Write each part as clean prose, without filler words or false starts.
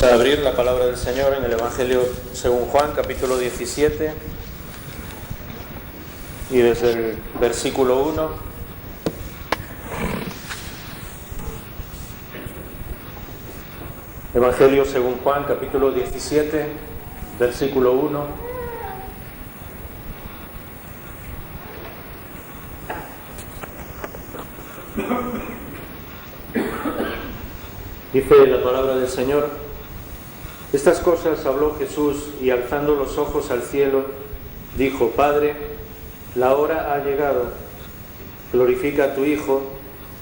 Vamos a abrir la palabra del Señor en el Evangelio según Juan, capítulo 17, y desde el versículo 1. Evangelio según Juan, capítulo 17, versículo 1. Dice la palabra del Señor: estas cosas habló Jesús y alzando los ojos al cielo, dijo: Padre, la hora ha llegado, glorifica a tu Hijo,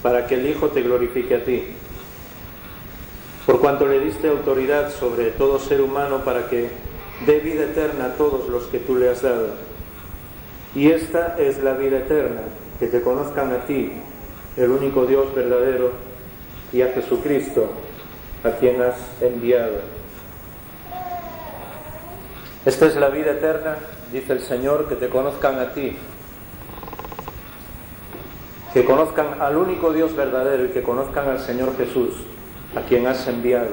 para que el Hijo te glorifique a ti. Por cuanto le diste autoridad sobre todo ser humano para que dé vida eterna a todos los que tú le has dado. Y esta es la vida eterna, que te conozcan a ti, el único Dios verdadero, y a Jesucristo, a quien has enviado. Esta es la vida eterna, dice el Señor, que te conozcan a ti, que conozcan al único Dios verdadero y que conozcan al Señor Jesús, a quien has enviado.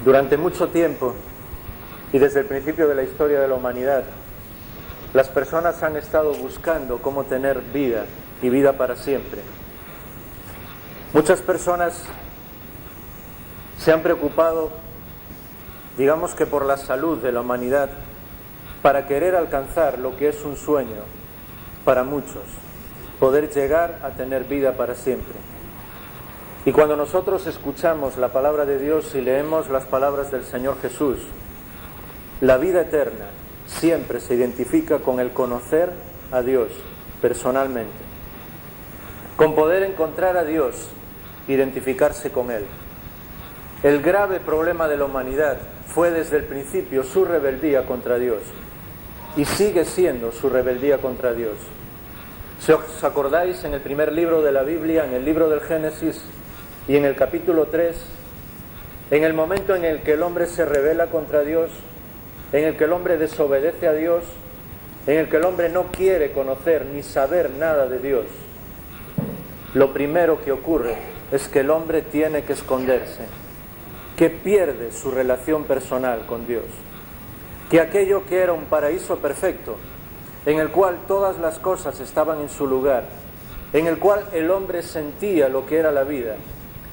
Durante mucho tiempo, y desde el principio de la historia de la humanidad, las personas han estado buscando cómo tener vida y vida para siempre. Muchas personas se han preocupado, digamos que por la salud de la humanidad, para querer alcanzar lo que es un sueño para muchos, poder llegar a tener vida para siempre. Y cuando nosotros escuchamos la palabra de Dios y leemos las palabras del Señor Jesús, la vida eterna siempre se identifica con el conocer a Dios personalmente, con poder encontrar a Dios, identificarse con Él. El grave problema de la humanidad fue desde el principio su rebeldía contra Dios, y sigue siendo su rebeldía contra Dios. Si os acordáis, en el primer libro de la Biblia, en el libro del Génesis y en el capítulo 3, en el momento en el que el hombre se rebela contra Dios, en el que el hombre desobedece a Dios, en el que el hombre no quiere conocer ni saber nada de Dios, lo primero que ocurre es que el hombre tiene que esconderse, que pierde su relación personal con Dios, que aquello que era un paraíso perfecto, en el cual todas las cosas estaban en su lugar, en el cual el hombre sentía lo que era la vida,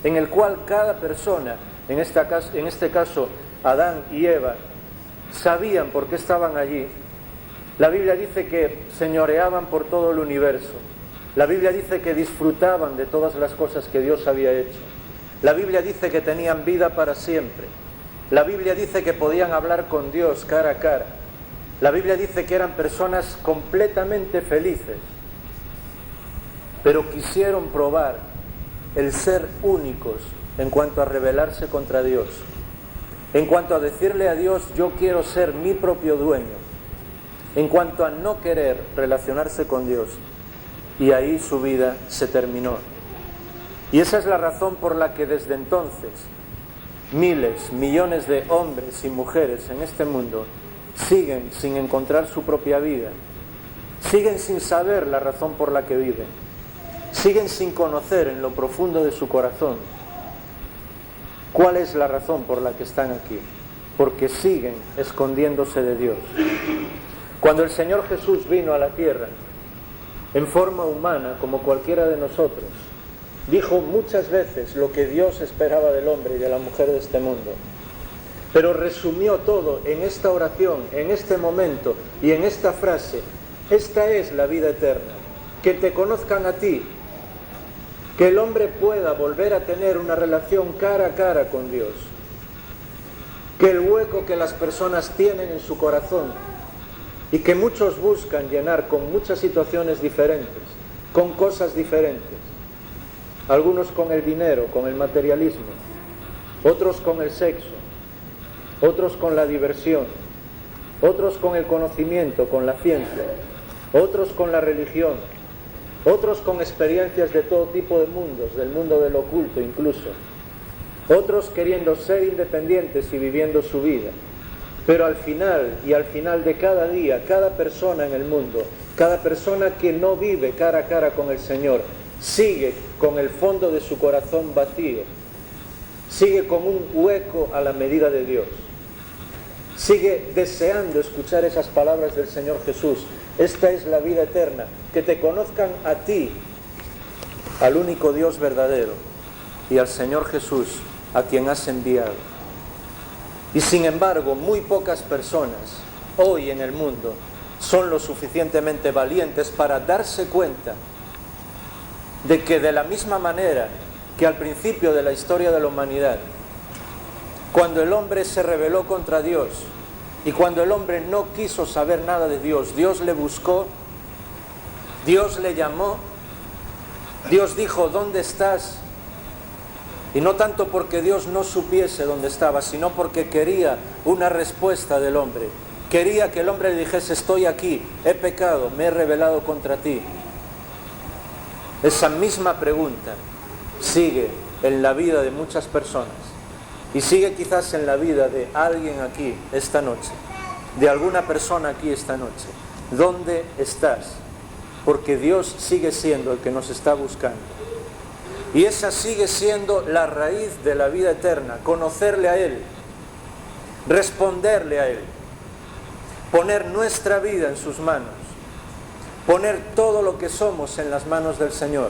en el cual cada persona, en este caso Adán y Eva, sabían por qué estaban allí. La Biblia dice que señoreaban por todo el universo. La Biblia dice que disfrutaban de todas las cosas que Dios había hecho. La Biblia dice que tenían vida para siempre. La Biblia dice que podían hablar con Dios cara a cara. La Biblia dice que eran personas completamente felices. Pero quisieron probar el ser únicos en cuanto a rebelarse contra Dios. En cuanto a decirle a Dios: yo quiero ser mi propio dueño. En cuanto a no querer relacionarse con Dios. Y ahí su vida se terminó. Y esa es la razón por la que desde entonces miles, millones de hombres y mujeres en este mundo siguen sin encontrar su propia vida, siguen sin saber la razón por la que viven, siguen sin conocer en lo profundo de su corazón cuál es la razón por la que están aquí, porque siguen escondiéndose de Dios. Cuando el Señor Jesús vino a la tierra en forma humana, como cualquiera de nosotros, dijo muchas veces lo que Dios esperaba del hombre y de la mujer de este mundo, pero resumió todo en esta oración, en este momento y en esta frase: esta es la vida eterna, que te conozcan a ti, que el hombre pueda volver a tener una relación cara a cara con Dios, que el hueco que las personas tienen en su corazón y que muchos buscan llenar con muchas situaciones diferentes, con cosas diferentes, algunos con el dinero, con el materialismo, otros con el sexo, otros con la diversión, otros con el conocimiento, con la ciencia, otros con la religión, otros con experiencias de todo tipo de mundos, del mundo del oculto incluso, otros queriendo ser independientes y viviendo su vida. Pero al final de cada día, cada persona en el mundo, cada persona que no vive cara a cara con el Señor, sigue con el fondo de su corazón vacío, sigue con un hueco a la medida de Dios. Sigue deseando escuchar esas palabras del Señor Jesús. Esta es la vida eterna, que te conozcan a ti, al único Dios verdadero, y al Señor Jesús, a quien has enviado. Y sin embargo, muy pocas personas hoy en el mundo son lo suficientemente valientes para darse cuenta de que de la misma manera que al principio de la historia de la humanidad, cuando el hombre se rebeló contra Dios y cuando el hombre no quiso saber nada de Dios, Dios le buscó, Dios le llamó, Dios dijo, ¿dónde estás? Y no tanto porque Dios no supiese dónde estaba, sino porque quería una respuesta del hombre. Quería que el hombre le dijese, estoy aquí, he pecado, me he rebelado contra ti. Esa misma pregunta sigue en la vida de muchas personas y sigue quizás en la vida de alguien aquí esta noche, de alguna persona aquí esta noche. ¿Dónde estás? Porque Dios sigue siendo el que nos está buscando. Y esa sigue siendo la raíz de la vida eterna, conocerle a Él, responderle a Él, poner nuestra vida en sus manos, poner todo lo que somos en las manos del Señor,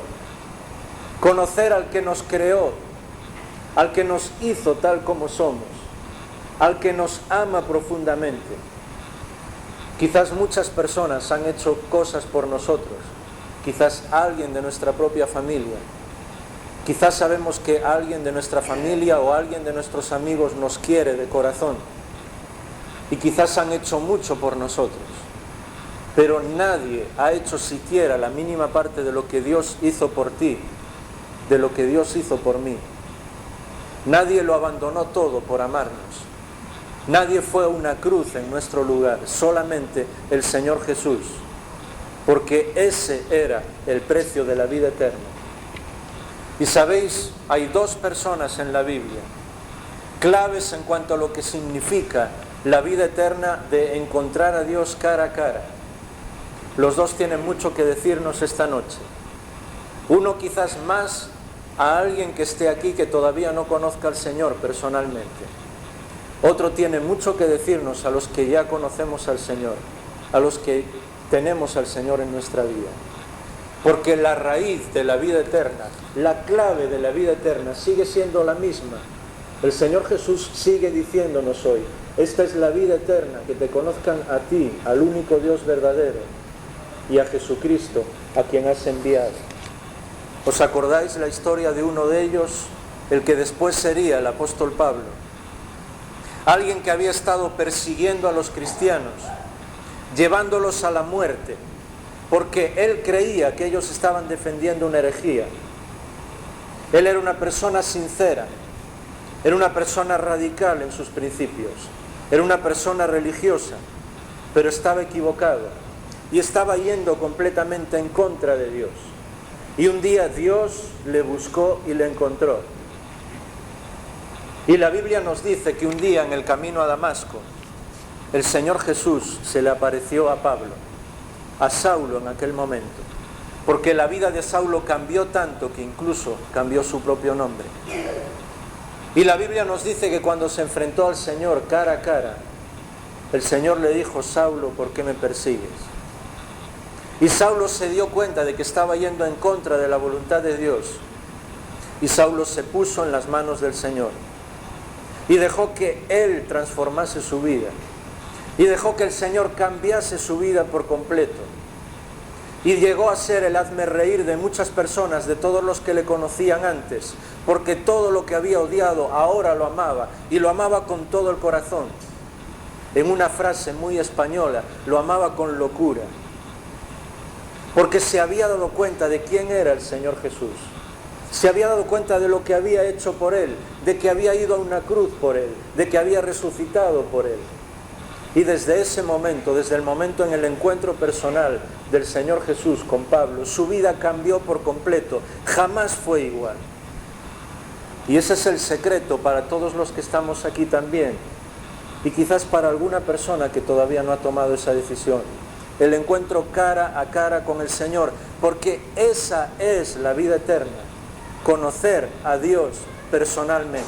conocer al que nos creó, al que nos hizo tal como somos, al que nos ama profundamente. Quizás muchas personas han hecho cosas por nosotros, quizás alguien de nuestra propia familia, quizás sabemos que alguien de nuestra familia o alguien de nuestros amigos nos quiere de corazón y quizás han hecho mucho por nosotros, pero nadie ha hecho siquiera la mínima parte de lo que Dios hizo por ti, de lo que Dios hizo por mí. Nadie lo abandonó todo por amarnos. Nadie fue a una cruz en nuestro lugar, solamente el Señor Jesús, porque ese era el precio de la vida eterna. Y sabéis, hay dos personas en la Biblia, claves en cuanto a lo que significa la vida eterna de encontrar a Dios cara a cara. Los dos tienen mucho que decirnos esta noche. Uno quizás más a alguien que esté aquí que todavía no conozca al Señor personalmente. Otro tiene mucho que decirnos a los que ya conocemos al Señor, a los que tenemos al Señor en nuestra vida. Porque la raíz de la vida eterna, la clave de la vida eterna sigue siendo la misma. El Señor Jesús sigue diciéndonos hoy, esta es la vida eterna, que te conozcan a ti, al único Dios verdadero, y a Jesucristo, a quien has enviado. ¿Os acordáis la historia de uno de ellos, el que después sería el apóstol Pablo? Alguien que había estado persiguiendo a los cristianos, llevándolos a la muerte, porque él creía que ellos estaban defendiendo una herejía. Él era una persona sincera, era una persona radical en sus principios, era una persona religiosa, pero estaba equivocado y estaba yendo completamente en contra de Dios. Y un día Dios le buscó y le encontró. Y la Biblia nos dice que un día en el camino a Damasco, el Señor Jesús se le apareció a Pablo, a Saulo en aquel momento, porque la vida de Saulo cambió tanto que incluso cambió su propio nombre. Y la Biblia nos dice que cuando se enfrentó al Señor cara a cara, el Señor le dijo, Saulo, ¿por qué me persigues? Y Saulo se dio cuenta de que estaba yendo en contra de la voluntad de Dios. Y Saulo se puso en las manos del Señor. Y dejó que Él transformase su vida. Y dejó que el Señor cambiase su vida por completo. Y llegó a ser el hazmerreír de muchas personas, de todos los que le conocían antes. Porque todo lo que había odiado ahora lo amaba. Y lo amaba con todo el corazón. En una frase muy española, lo amaba con locura. Porque se había dado cuenta de quién era el Señor Jesús. Se había dado cuenta de lo que había hecho por Él, de que había ido a una cruz por Él, de que había resucitado por Él. Y desde ese momento, desde el momento en el encuentro personal del Señor Jesús con Pablo, su vida cambió por completo, jamás fue igual. Y ese es el secreto para todos los que estamos aquí también, y quizás para alguna persona que todavía no ha tomado esa decisión. El encuentro cara a cara con el Señor, porque esa es la vida eterna, conocer a Dios personalmente.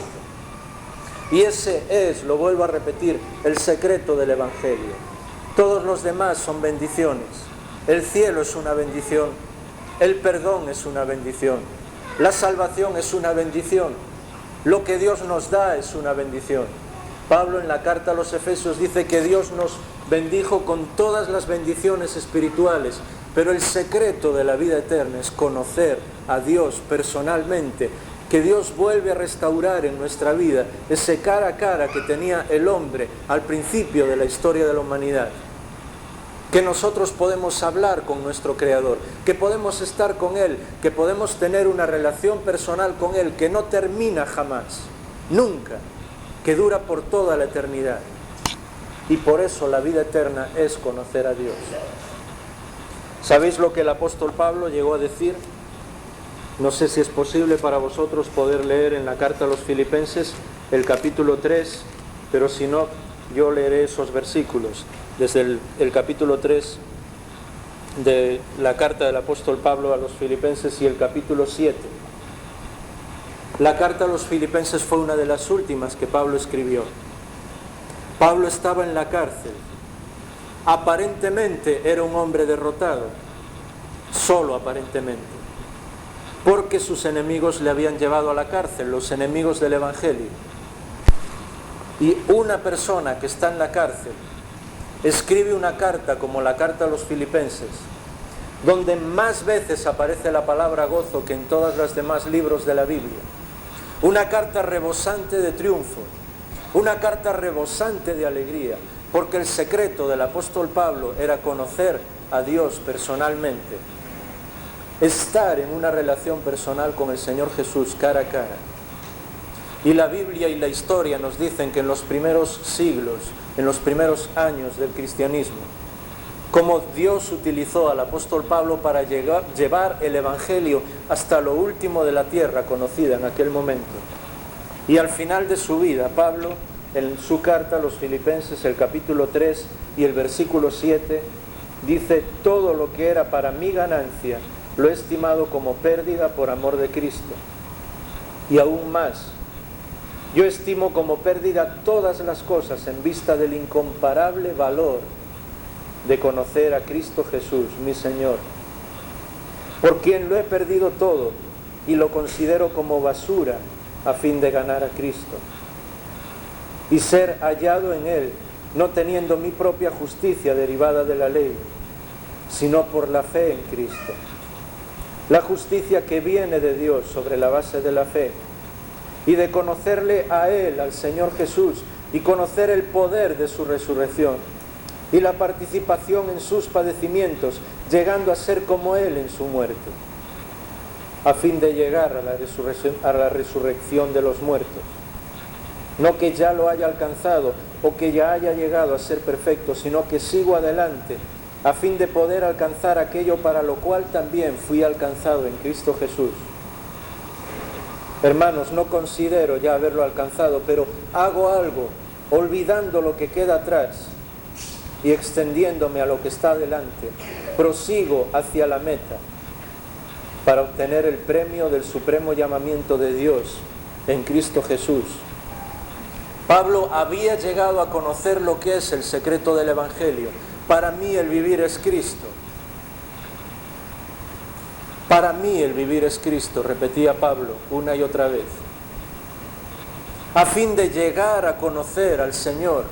Y ese es, lo vuelvo a repetir, el secreto del Evangelio. Todos los demás son bendiciones. El cielo es una bendición, el perdón es una bendición, la salvación es una bendición, lo que Dios nos da es una bendición. Pablo en la carta a los Efesios dice que Dios nos bendijo con todas las bendiciones espirituales, pero el secreto de la vida eterna es conocer a Dios personalmente, que Dios vuelve a restaurar en nuestra vida ese cara a cara que tenía el hombre al principio de la historia de la humanidad. Que nosotros podemos hablar con nuestro Creador, que podemos estar con Él, que podemos tener una relación personal con Él que no termina jamás, nunca, que dura por toda la eternidad. Y por eso la vida eterna es conocer a Dios. ¿Sabéis lo que el apóstol Pablo llegó a decir? No sé si es posible para vosotros poder leer en la carta a los Filipenses el capítulo 3, pero si no, yo leeré esos versículos. Desde el capítulo 3 de la carta del apóstol Pablo a los Filipenses y el capítulo 7. La carta a los Filipenses fue una de las últimas que Pablo escribió. Pablo estaba en la cárcel. Aparentemente era un hombre derrotado, solo aparentemente, porque sus enemigos le habían llevado a la cárcel, los enemigos del Evangelio. Y una persona que está en la cárcel escribe una carta como la carta a los Filipenses, donde más veces aparece la palabra gozo que en todos los demás libros de la Biblia. Una carta rebosante de triunfo, una carta rebosante de alegría, porque el secreto del apóstol Pablo era conocer a Dios personalmente, estar en una relación personal con el Señor Jesús cara a cara. Y la Biblia y la historia nos dicen que en los primeros siglos, en los primeros años del cristianismo, cómo Dios utilizó al apóstol Pablo para llevar el Evangelio hasta lo último de la tierra conocida en aquel momento. Y al final de su vida, Pablo, en su carta a los Filipenses, el capítulo 3 y el versículo 7, dice: todo lo que era para mi ganancia lo he estimado como pérdida por amor de Cristo. Y aún más, yo estimo como pérdida todas las cosas en vista del incomparable valor de conocer a Cristo Jesús, mi Señor, por quien lo he perdido todo y lo considero como basura a fin de ganar a Cristo y ser hallado en Él, no teniendo mi propia justicia derivada de la ley, sino por la fe en Cristo. La justicia que viene de Dios sobre la base de la fe y de conocerle a Él, al Señor Jesús, y conocer el poder de su resurrección y la participación en sus padecimientos, llegando a ser como Él en su muerte, a fin de llegar a la resurrección de los muertos. No que ya lo haya alcanzado o que ya haya llegado a ser perfecto, sino que sigo adelante, a fin de poder alcanzar aquello para lo cual también fui alcanzado en Cristo Jesús. Hermanos, no considero ya haberlo alcanzado, pero hago algo, olvidando lo que queda atrás y extendiéndome a lo que está delante, prosigo hacia la meta para obtener el premio del supremo llamamiento de Dios en Cristo Jesús. Pablo había llegado a conocer lo que es el secreto del Evangelio. Para mí el vivir es Cristo. Para mí el vivir es Cristo, repetía Pablo una y otra vez. A fin de llegar a conocer al Señor.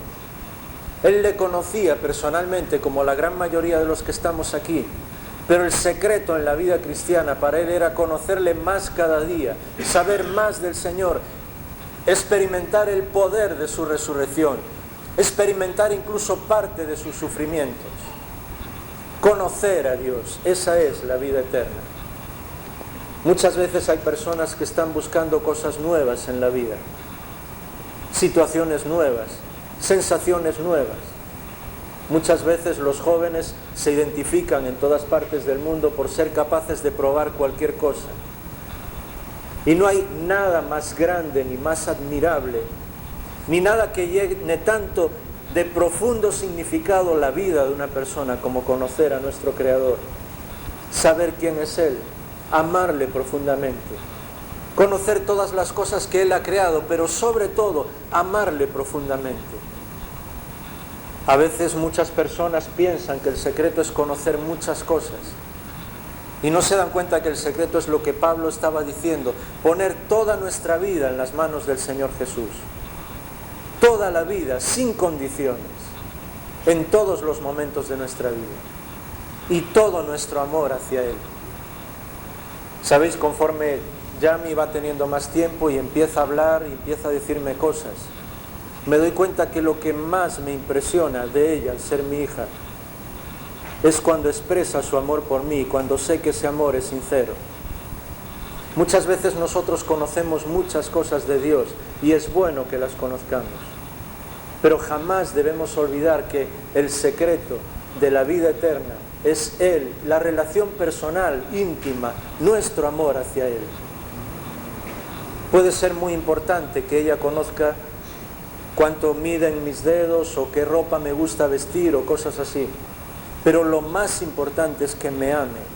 Él le conocía personalmente como la gran mayoría de los que estamos aquí, pero el secreto en la vida cristiana para él era conocerle más cada día, saber más del Señor, experimentar el poder de su resurrección, experimentar incluso parte de sus sufrimientos, conocer a Dios. Esa es la vida eterna. Muchas veces hay personas que están buscando cosas nuevas en la vida, situaciones nuevas, sensaciones nuevas. Muchas veces los jóvenes se identifican en todas partes del mundo por ser capaces de probar cualquier cosa. Y no hay nada más grande ni más admirable, ni nada que llene tanto de profundo significado la vida de una persona como conocer a nuestro Creador, saber quién es Él, amarle profundamente conocer todas las cosas que Él ha creado, pero sobre todo amarle profundamente. A veces muchas personas piensan que el secreto es conocer muchas cosas y no se dan cuenta que el secreto es lo que Pablo estaba diciendo, poner toda nuestra vida en las manos del Señor Jesús. Toda la vida, sin condiciones, en todos los momentos de nuestra vida. Y todo nuestro amor hacia Él. ¿Sabéis? Conforme Yami va teniendo más tiempo y empieza a hablar y empieza a decirme cosas, me doy cuenta que lo que más me impresiona de ella, al ser mi hija, es cuando expresa su amor por mí, cuando sé que ese amor es sincero. Muchas veces nosotros conocemos muchas cosas de Dios y es bueno que las conozcamos, pero jamás debemos olvidar que el secreto de la vida eterna es Él, la relación personal, íntima, nuestro amor hacia Él. Puede ser muy importante que ella conozca cuánto miden mis dedos o qué ropa me gusta vestir o cosas así, pero lo más importante es que me ame.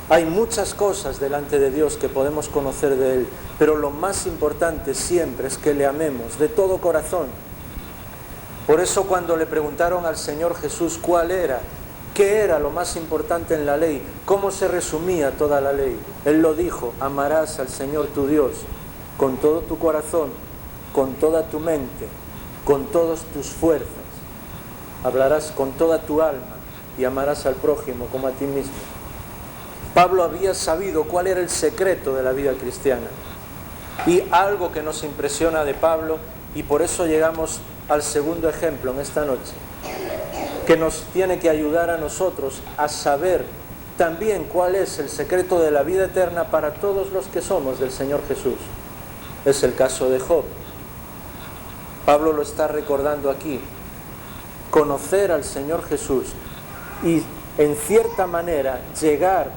Hay muchas cosas delante de Dios que podemos conocer de Él, pero lo más importante siempre es que le amemos de todo corazón. Por eso cuando le preguntaron al Señor Jesús qué era lo más importante en la ley, cómo se resumía toda la ley, Él lo dijo: amarás al Señor tu Dios con todo tu corazón, con toda tu mente, con todas tus fuerzas. Hablarás con toda tu alma y amarás al prójimo como a ti mismo. Pablo había sabido cuál era el secreto de la vida cristiana. Y algo que nos impresiona de Pablo, y por eso llegamos al segundo ejemplo en esta noche, que nos tiene que ayudar a nosotros a saber también cuál es el secreto de la vida eterna para todos los que somos del Señor Jesús. Es el caso de Job. Pablo lo está recordando aquí. Conocer al Señor Jesús y en cierta manera llegar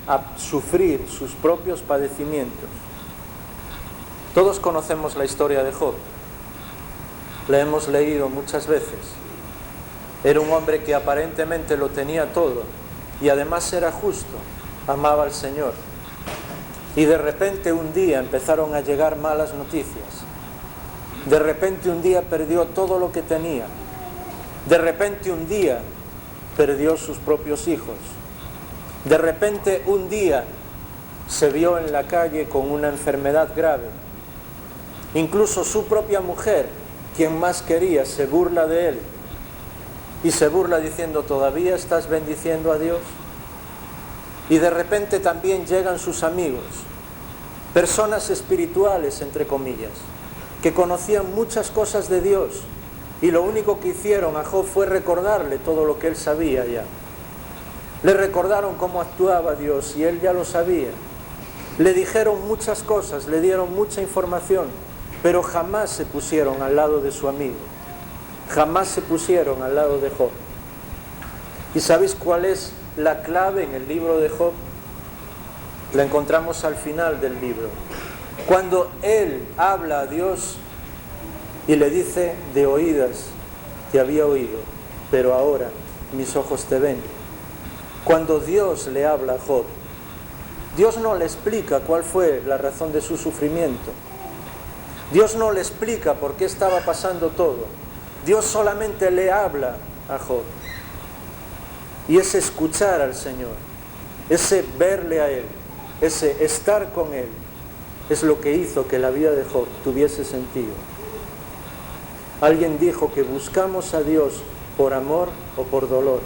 a sufrir sus propios padecimientos. Todos conocemos la historia de Job. La hemos leído muchas veces. Era un hombre que aparentemente lo tenía todo y además era justo, amaba al Señor. Y de repente un día empezaron a llegar malas noticias. De repente un día perdió todo lo que tenía. De repente un día perdió sus propios hijos. De repente un día se vio en la calle con una enfermedad grave. Incluso su propia mujer, quien más quería, se burla de él. Y se burla diciendo: ¿todavía estás bendiciendo a Dios? Y de repente también llegan sus amigos, personas espirituales, entre comillas, que conocían muchas cosas de Dios, y lo único que hicieron a Job fue recordarle todo lo que él sabía ya. Le recordaron cómo actuaba Dios y él ya lo sabía. Le dijeron muchas cosas, le dieron mucha información, pero jamás se pusieron al lado de su amigo. Jamás se pusieron al lado de Job. ¿Y sabéis cuál es la clave en el libro de Job? La encontramos al final del libro. Cuando él habla a Dios y le dice: de oídas te había oído, pero ahora mis ojos te ven. Cuando Dios le habla a Job, Dios no le explica cuál fue la razón de su sufrimiento. Dios no le explica por qué estaba pasando todo. Dios solamente le habla a Job. Y ese escuchar al Señor, ese verle a Él, ese estar con Él, es lo que hizo que la vida de Job tuviese sentido. Alguien dijo que buscamos a Dios por amor o por dolor.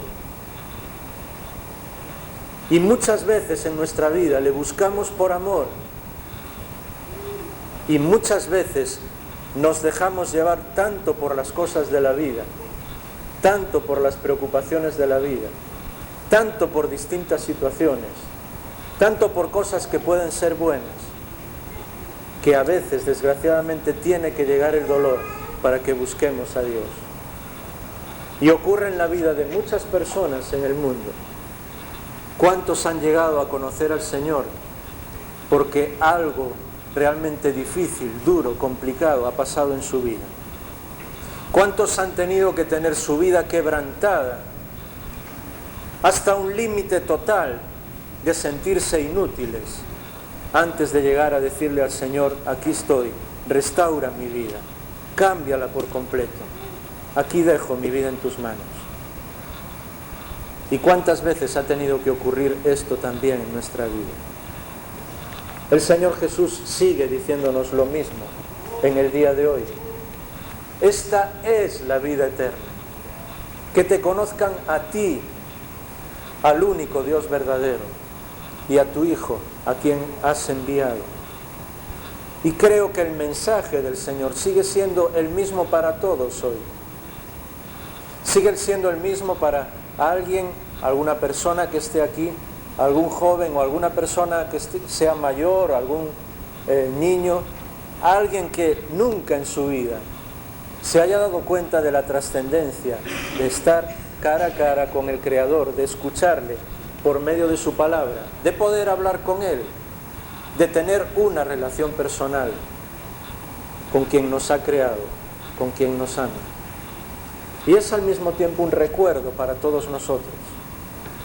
Y muchas veces en nuestra vida le buscamos por amor. Y muchas veces nos dejamos llevar tanto por las cosas de la vida, tanto por las preocupaciones de la vida, tanto por distintas situaciones, tanto por cosas que pueden ser buenas, que a veces, desgraciadamente, tiene que llegar el dolor para que busquemos a Dios. Y ocurre en la vida de muchas personas en el mundo. ¿Cuántos han llegado a conocer al Señor porque algo realmente difícil, duro, complicado ha pasado en su vida? ¿Cuántos han tenido que tener su vida quebrantada hasta un límite total de sentirse inútiles, antes de llegar a decirle al Señor, aquí estoy, restaura mi vida, cámbiala por completo, aquí dejo mi vida en tus manos. ¿Y cuántas veces ha tenido que ocurrir esto también en nuestra vida? El Señor Jesús sigue diciéndonos lo mismo en el día de hoy. Esta es la vida eterna, que te conozcan a ti, al único Dios verdadero, y a tu Hijo, a quien has enviado. Y creo que el mensaje del Señor sigue siendo el mismo para todos hoy. Sigue siendo el mismo para alguien, alguna persona que esté aquí, algún joven o alguna persona que sea mayor, algún niño, alguien que nunca en su vida se haya dado cuenta de la trascendencia de estar cara a cara con el Creador, de escucharle por medio de su palabra, de poder hablar con Él, de tener una relación personal con quien nos ha creado, con quien nos ama. Y es al mismo tiempo un recuerdo para todos nosotros,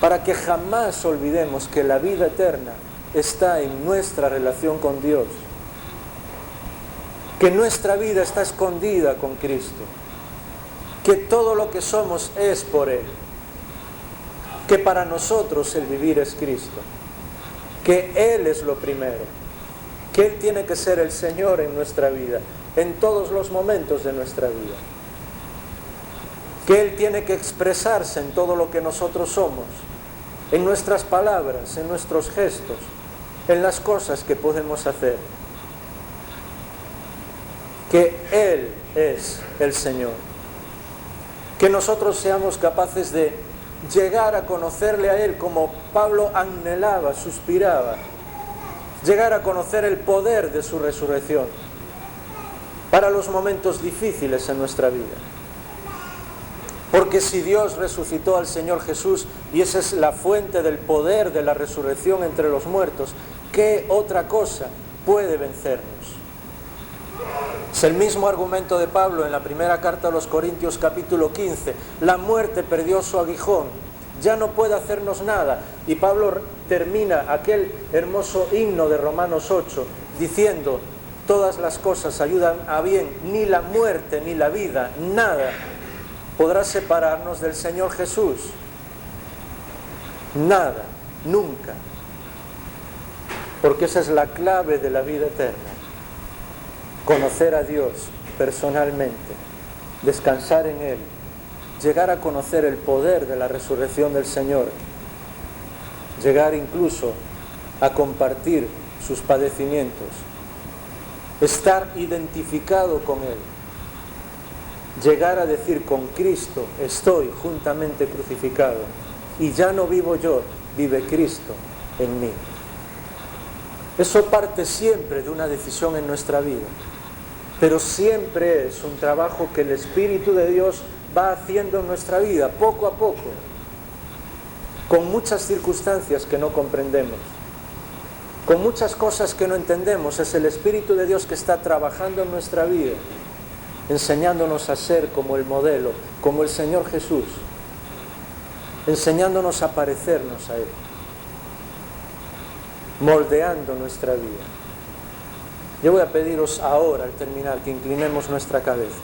para que jamás olvidemos que la vida eterna está en nuestra relación con Dios, que nuestra vida está escondida con Cristo, que todo lo que somos es por Él, que para nosotros el vivir es Cristo, que Él es lo primero, que Él tiene que ser el Señor en nuestra vida, en todos los momentos de nuestra vida, que Él tiene que expresarse en todo lo que nosotros somos, en nuestras palabras, en nuestros gestos, en las cosas que podemos hacer, que Él es el Señor, que nosotros seamos capaces de llegar a conocerle a Él como Pablo anhelaba, suspiraba, llegar a conocer el poder de su resurrección para los momentos difíciles en nuestra vida. Porque si Dios resucitó al Señor Jesús, y esa es la fuente del poder de la resurrección entre los muertos, ¿qué otra cosa puede vencernos? Es el mismo argumento de Pablo en la primera carta a los Corintios capítulo 15. La muerte perdió su aguijón, ya no puede hacernos nada. Y Pablo termina aquel hermoso himno de Romanos 8 diciendo, todas las cosas ayudan a bien, ni la muerte ni la vida, nada podrá separarnos del Señor Jesús. Nada, nunca. Porque esa es la clave de la vida eterna. Conocer a Dios personalmente, descansar en Él, llegar a conocer el poder de la resurrección del Señor, llegar incluso a compartir sus padecimientos, estar identificado con Él, llegar a decir con Cristo estoy juntamente crucificado y ya no vivo yo, vive Cristo en mí. Eso parte siempre de una decisión en nuestra vida, pero siempre es un trabajo que el Espíritu de Dios va haciendo en nuestra vida, poco a poco, con muchas circunstancias que no comprendemos, con muchas cosas que no entendemos. Es el Espíritu de Dios que está trabajando en nuestra vida, enseñándonos a ser como el modelo, como el Señor Jesús, enseñándonos a parecernos a Él, moldeando nuestra vida. Yo voy a pediros ahora, al terminar, que inclinemos nuestra cabeza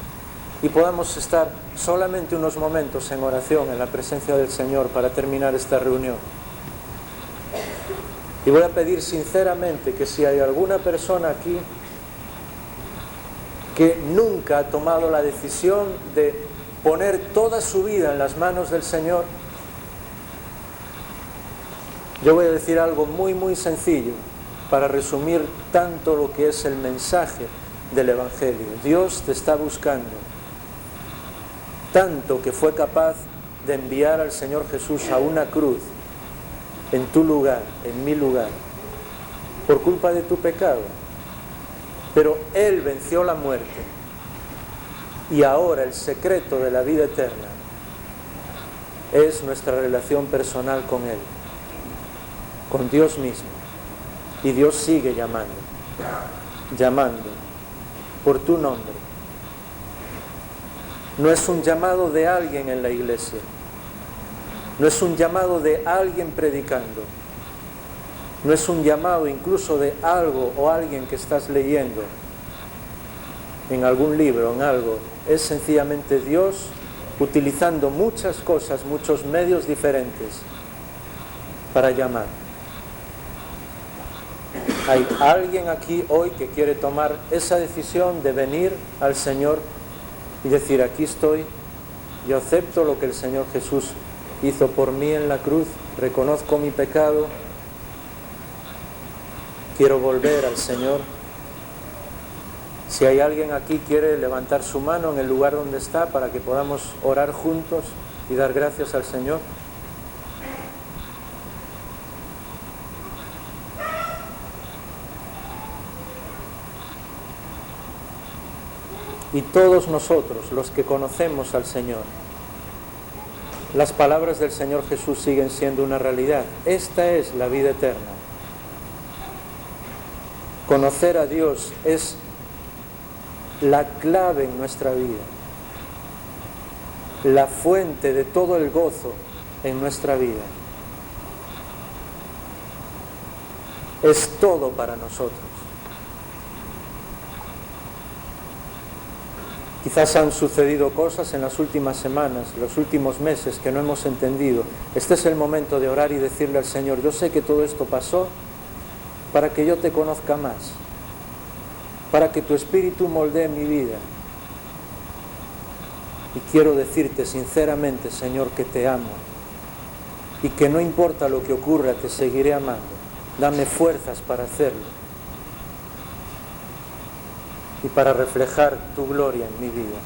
y podamos estar solamente unos momentos en oración en la presencia del Señor para terminar esta reunión. Y voy a pedir sinceramente que si hay alguna persona aquí que nunca ha tomado la decisión de poner toda su vida en las manos del Señor, yo voy a decir algo muy, muy sencillo para resumir tanto lo que es el mensaje del Evangelio. Dios te está buscando, tanto que fue capaz de enviar al Señor Jesús a una cruz, en tu lugar, en mi lugar, por culpa de tu pecado. Pero Él venció la muerte y ahora el secreto de la vida eterna es nuestra relación personal con Él, con Dios mismo. Y Dios sigue llamando por tu nombre. No es un llamado de alguien en la iglesia, no es un llamado de alguien predicando, No es un llamado incluso de algo o alguien que estás leyendo en algún libro, en algo. Es sencillamente Dios utilizando muchas cosas, muchos medios diferentes para llamar. Hay alguien aquí hoy que quiere tomar esa decisión de venir al Señor y decir: aquí estoy, yo acepto lo que el Señor Jesús hizo por mí en la cruz, reconozco mi pecado, quiero volver al Señor. Si hay alguien aquí que quiere levantar su mano en el lugar donde está para que podamos orar juntos y dar gracias al Señor. Y todos nosotros, los que conocemos al Señor, las palabras del Señor Jesús siguen siendo una realidad. Esta es la vida eterna. Conocer a Dios es la clave en nuestra vida, la fuente de todo el gozo en nuestra vida. Es todo para nosotros. Quizás han sucedido cosas en las últimas semanas, los últimos meses que no hemos entendido. Este es el momento de orar y decirle al Señor: yo sé que todo esto pasó para que yo te conozca más, para que tu Espíritu moldee mi vida. Y quiero decirte sinceramente, Señor, que te amo y que no importa lo que ocurra, te seguiré amando. Dame fuerzas para hacerlo y para reflejar tu gloria en mi vida.